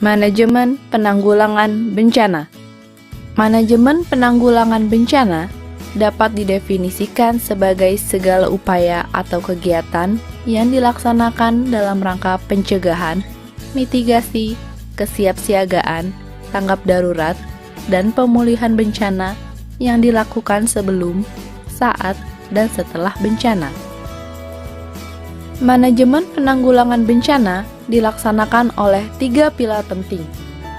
Manajemen penanggulangan bencana. Manajemen penanggulangan bencana dapat didefinisikan sebagai segala upaya atau kegiatan yang dilaksanakan dalam rangka pencegahan, mitigasi, kesiapsiagaan, tanggap darurat, dan pemulihan bencana yang dilakukan sebelum, saat, dan setelah bencana. Manajemen penanggulangan bencana dilaksanakan oleh 3 pilar penting,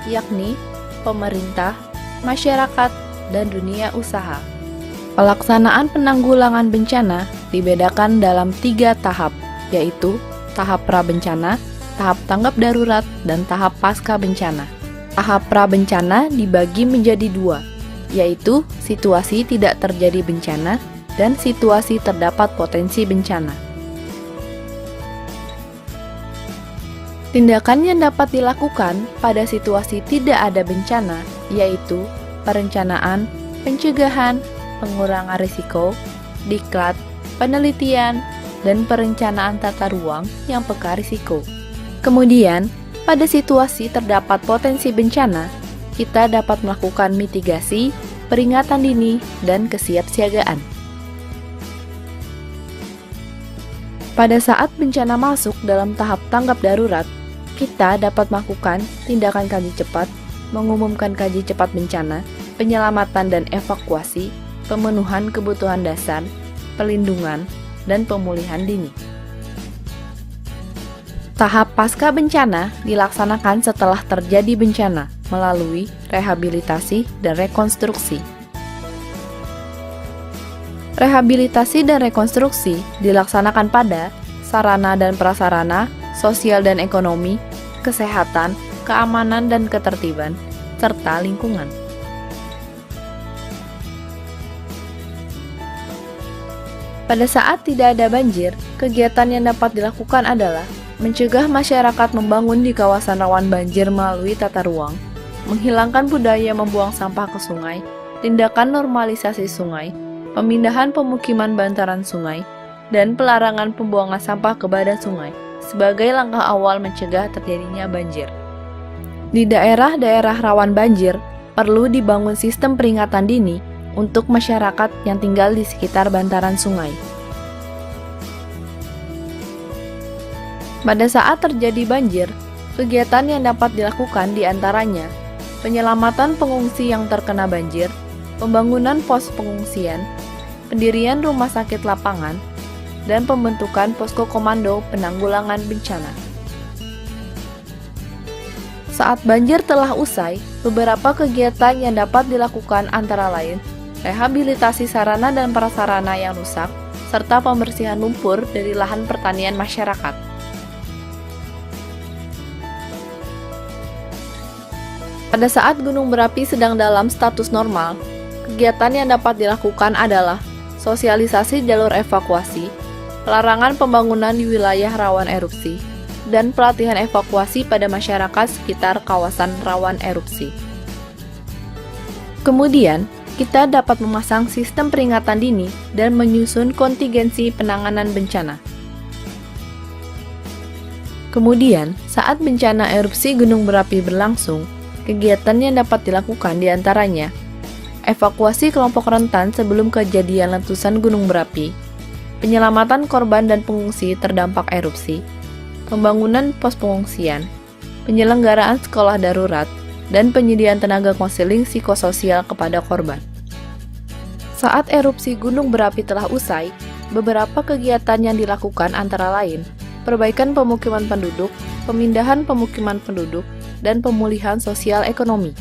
yakni pemerintah, masyarakat, dan dunia usaha. Pelaksanaan penanggulangan bencana dibedakan dalam 3 tahap, yaitu tahap pra-bencana, tahap tanggap darurat, dan tahap pasca bencana. Tahap pra-bencana dibagi menjadi 2, yaitu situasi tidak terjadi bencana dan situasi terdapat potensi bencana. Tindakan yang dapat dilakukan pada situasi tidak ada bencana, yaitu perencanaan, pencegahan, pengurangan risiko, diklat, penelitian, dan perencanaan tata ruang yang peka risiko. Kemudian, pada situasi terdapat potensi bencana, kita dapat melakukan mitigasi, peringatan dini, dan kesiapsiagaan. Pada saat bencana masuk dalam tahap tanggap darurat, kita dapat melakukan tindakan kaji cepat, mengumumkan kaji cepat bencana, penyelamatan dan evakuasi, pemenuhan kebutuhan dasar, pelindungan, dan pemulihan dini. Tahap pasca bencana dilaksanakan setelah terjadi bencana melalui rehabilitasi dan rekonstruksi. Rehabilitasi dan rekonstruksi dilaksanakan pada sarana dan prasarana, sosial dan ekonomi, kesehatan, keamanan dan ketertiban, serta lingkungan. Pada saat tidak ada banjir, kegiatan yang dapat dilakukan adalah mencegah masyarakat membangun di kawasan rawan banjir melalui tata ruang, menghilangkan budaya membuang sampah ke sungai, tindakan normalisasi sungai, pemindahan pemukiman bantaran sungai, dan pelarangan pembuangan sampah ke badan sungai sebagai langkah awal mencegah terjadinya banjir. Di daerah-daerah rawan banjir, perlu dibangun sistem peringatan dini untuk masyarakat yang tinggal di sekitar bantaran sungai. Pada saat terjadi banjir, kegiatan yang dapat dilakukan diantaranya penyelamatan pengungsi yang terkena banjir, pembangunan pos pengungsian, pendirian rumah sakit lapangan, dan pembentukan posko komando penanggulangan bencana. Saat banjir telah usai, beberapa kegiatan yang dapat dilakukan antara lain rehabilitasi sarana dan prasarana yang rusak, serta pembersihan lumpur dari lahan pertanian masyarakat. Pada saat gunung berapi sedang dalam status normal, kegiatan yang dapat dilakukan adalah sosialisasi jalur evakuasi, pelarangan pembangunan di wilayah rawan erupsi, dan pelatihan evakuasi pada masyarakat sekitar kawasan rawan erupsi. Kemudian, kita dapat memasang sistem peringatan dini dan menyusun kontingensi penanganan bencana. Kemudian, saat bencana erupsi gunung berapi berlangsung, kegiatan yang dapat dilakukan diantaranya evakuasi kelompok rentan sebelum kejadian letusan gunung berapi, penyelamatan korban dan pengungsi terdampak erupsi, pembangunan pos pengungsian, penyelenggaraan sekolah darurat, dan penyediaan tenaga konseling psikososial kepada korban. Saat erupsi gunung berapi telah usai, beberapa kegiatan yang dilakukan antara lain perbaikan pemukiman penduduk, pemindahan pemukiman penduduk, dan pemulihan sosial ekonomi.